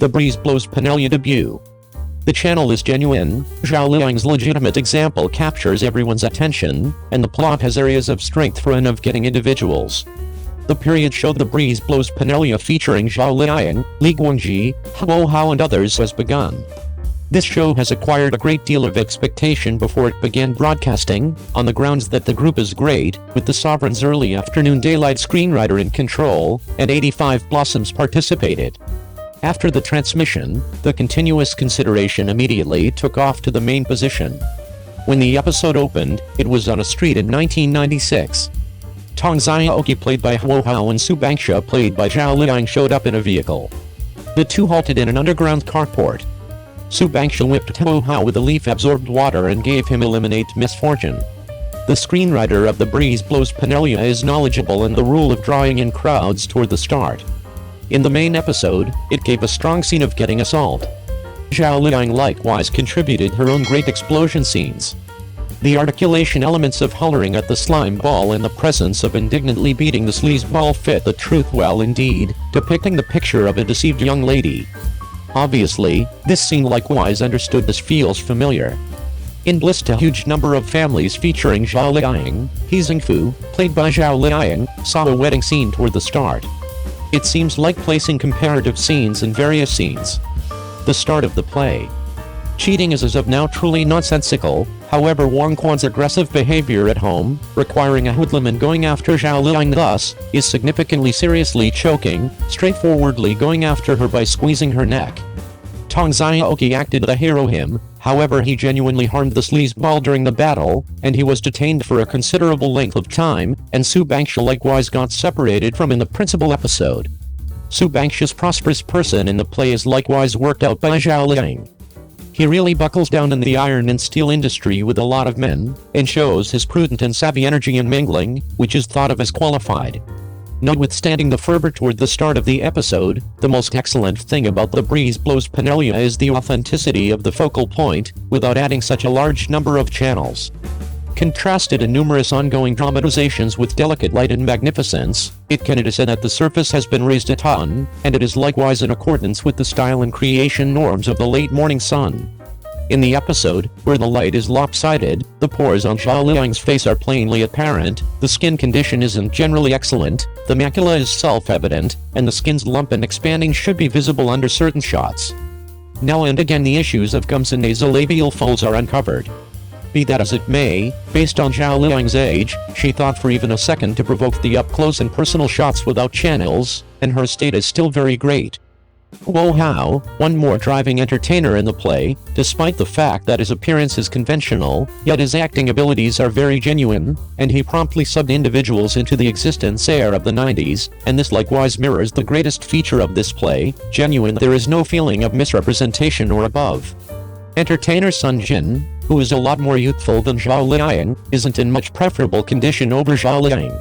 The Breeze Blows Penelope debut. The channel is genuine, Zhao Liying's legitimate example captures everyone's attention, and the plot has areas of strength for and of getting individuals. The period show The Breeze Blows Penelope featuring Zhao Liying, Li Guangji, Huo Hao and others has begun. This show has acquired a great deal of expectation before it began broadcasting, on the grounds that the group is great, with the Sovereign's early afternoon daylight screenwriter in control, and 85 Blossoms participated. After the transmission, the continuous consideration immediately took off to the main position. When the episode opened, it was on a street in 1996. Tong Xiaoqi played by Huo Hao and Su Bangsha played by Zhao Liying showed up in a vehicle. The two halted in an underground carport. Su Bangsha whipped Huo Hao with a leaf-absorbed water and gave him eliminate misfortune. The screenwriter of The Breeze Blows Penelope is knowledgeable in the rule of drawing in crowds toward the start. In the main episode, it gave a strong scene of getting assault. Zhao Liying likewise contributed her own great explosion scenes. The articulation elements of hollering at the slime ball in the presence of indignantly beating the sleaze ball fit the truth well indeed, depicting the picture of a deceived young lady. Obviously, this scene likewise understood this feels familiar. In Bliss a huge number of families featuring Zhao Liying, He Zingfu, played by Zhao Liying, saw a wedding scene toward the start. It seems like placing comparative scenes in various scenes. The start of the play. Cheating is as of now truly nonsensical, however Wang Quan's aggressive behavior at home, requiring a hoodlum and going after Zhao Liying thus, is significantly seriously choking, straightforwardly going after her by squeezing her neck. Tong Xiaoqi acted the hero him, however he genuinely harmed the sleazeball during the battle, and he was detained for a considerable length of time, and Su Bangsha likewise got separated from in the principal episode. Su Bangsha's prosperous person in the play is likewise worked out by Zhao Liying. He really buckles down in the iron and steel industry with a lot of men, and shows his prudent and savvy energy in mingling, which is thought of as qualified. Notwithstanding the fervor toward the start of the episode, the most excellent thing about The Breeze Blows Penelope is the authenticity of the focal point, without adding such a large number of channels. Contrasted in numerous ongoing dramatizations with delicate light and magnificence, it can be said that the surface has been raised a ton, and it is likewise in accordance with the style and creation norms of the late morning sun. In the episode, where the light is lopsided, the pores on Zhao Liying's face are plainly apparent, the skin condition isn't generally excellent, the macula is self-evident, and the skin's lump and expanding should be visible under certain shots. Now and again the issues of gums and nasolabial folds are uncovered. Be that as it may, based on Zhao Liying's age, she thought for even a second to provoke the up-close and personal shots without channels, and her state is still very great. Huo Hao, one more driving entertainer in the play, despite the fact that his appearance is conventional, yet his acting abilities are very genuine, and he promptly subbed individuals into the existence air of the 90s, and this likewise mirrors the greatest feature of this play, genuine. There is no feeling of misrepresentation or above. Entertainer Sun Jin, who is a lot more youthful than Zhao Liying, isn't in much preferable condition over Zhao Liying.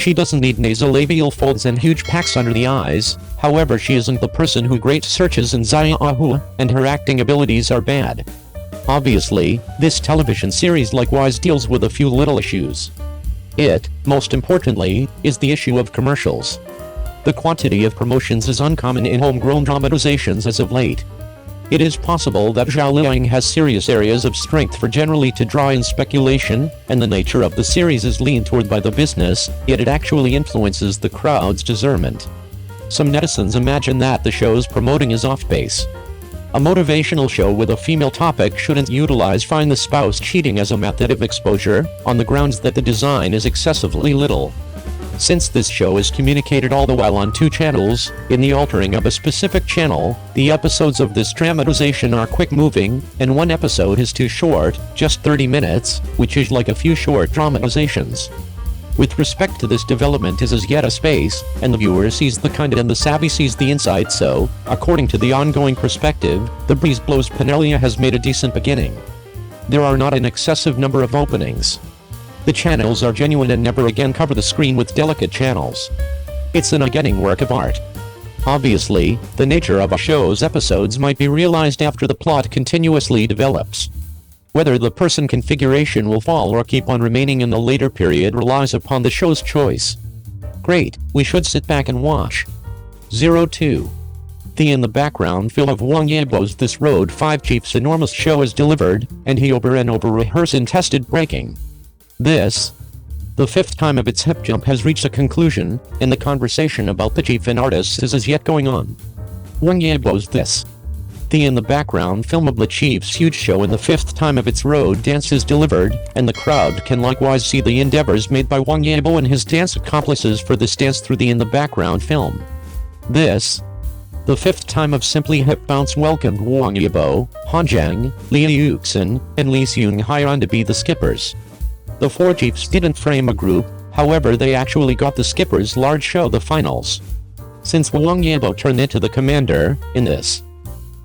She doesn't need nasolabial folds and huge packs under the eyes, however she isn't the person who great searches in Xiaohu, and her acting abilities are bad. Obviously, this television series likewise deals with a few little issues. It, most importantly, is the issue of commercials. The quantity of promotions is uncommon in homegrown dramatizations as of late. It is possible that Zhao Liying has serious areas of strength for generally to draw in speculation, and the nature of the series is leaned toward by the business, yet it actually influences the crowd's discernment. Some netizens imagine that the show's promoting is off base. A motivational show with a female topic shouldn't utilize find the spouse cheating as a method of exposure, on the grounds that the design is excessively little. Since this show is communicated all the while on two channels, in the altering of a specific channel, the episodes of this dramatization are quick-moving, and one episode is too short, just 30 minutes, which is like a few short dramatizations. With respect to this development is as yet a space, and the viewer sees the kind and the savvy sees the insight so, according to the ongoing perspective, The Breeze Blows Penelope has made a decent beginning. There are not an excessive number of openings. The channels are genuine and never again cover the screen with delicate channels. It's an getting work of art. Obviously, the nature of a show's episodes might be realized after the plot continuously develops. Whether the person configuration will fall or keep on remaining in the later period relies upon the show's choice. Great, we should sit back and watch. 02. The in the background film of Wang Yibo's This Road 5 Chief's enormous show is delivered, and he over and over rehearsed and tested breaking. This, the fifth time of its hip jump, has reached a conclusion, and the conversation about the chief and artists is as yet going on. Wang Yibo's This, the in the background film of the chief's huge show and the fifth time of its road dance is delivered, and the crowd can likewise see the endeavors made by Wang Yibo and his dance accomplices for this dance through the in the background film. This, the fifth time of Simply Hip Bounce welcomed Wang Yibo, Han Zhang, Liu Yuxin, and Li Xunghai on to be the skippers. The four chiefs didn't frame a group, however they actually got the skippers' large show the finals. Since Wang Yibo turned into the commander, in this,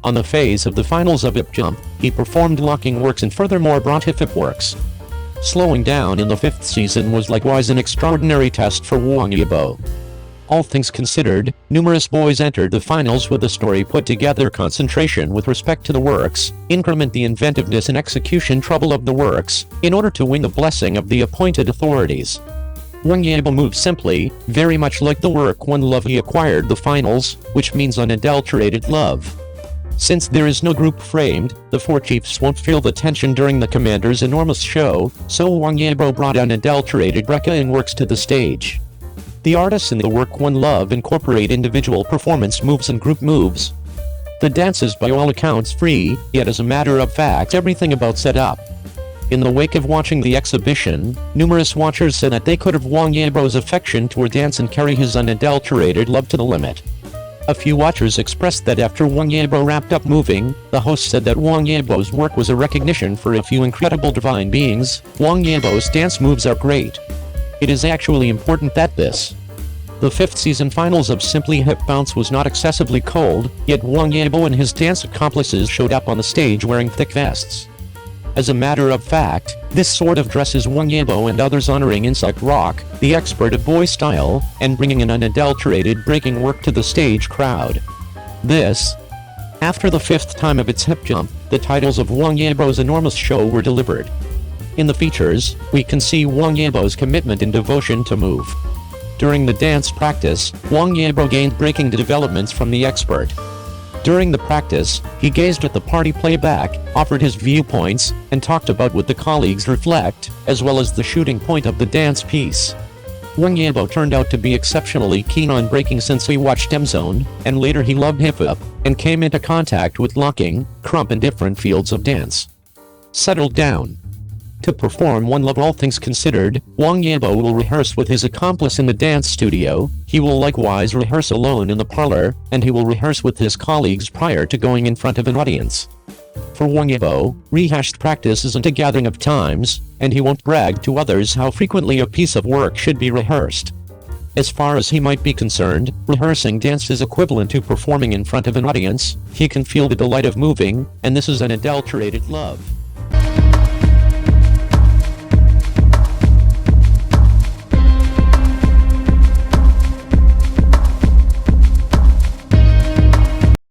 on the phase of the finals of hip jump, he performed locking works and furthermore brought hip works. Slowing down in the fifth season was likewise an extraordinary test for Wang Yibo. All things considered, numerous boys entered the finals with a story put together, concentration with respect to the works, increment the inventiveness and execution trouble of the works, in order to win the blessing of the appointed authorities. Wang Yibo moved simply, very much like the work One Love he acquired the finals, which means unadulterated love. Since there is no group framed, the four chiefs won't feel the tension during the commander's enormous show, so Wang Yibo brought unadulterated Breaking works to the stage. The artists in the work One Love incorporate individual performance moves and group moves. The dance is by all accounts free, yet as a matter of fact everything about set up. In the wake of watching the exhibition, numerous watchers said that they could have Wang Yibo's affection toward dance and carry his unadulterated love to the limit. A few watchers expressed that after Wang Yibo wrapped up moving, the host said that Wang Yibo's work was a recognition for a few incredible divine beings. Wang Yibo's dance moves are great. It is actually important that the fifth season finals of Simply Hip Bounce was not excessively cold, yet Wang Yibo and his dance accomplices showed up on the stage wearing thick vests. As a matter of fact, this sort of dress is Wang Yibo and others honoring Insect Rock, the expert of boy style, and bringing an unadulterated breaking work to the stage crowd. This, after the fifth time of its hip jump, the titles of Wang Yibo's enormous show were delivered. In the features, we can see Wang Yibo's commitment and devotion to move. During the dance practice, Wang Yibo gained breaking developments from the expert. During the practice, he gazed at the party playback, offered his viewpoints, and talked about what the colleagues reflect, as well as the shooting point of the dance piece. Wang Yibo turned out to be exceptionally keen on breaking since he watched M-Zone, and later he loved hip-hop, and came into contact with locking, krump and different fields of dance. Settled down to perform One Love. All things considered, Wang Yibo will rehearse with his accomplice in the dance studio, he will likewise rehearse alone in the parlor, and he will rehearse with his colleagues prior to going in front of an audience. For Wang Yibo, rehashed practice isn't a gathering of times, and he won't brag to others how frequently a piece of work should be rehearsed. As far as he might be concerned, rehearsing dance is equivalent to performing in front of an audience. He can feel the delight of moving, and this is unadulterated love.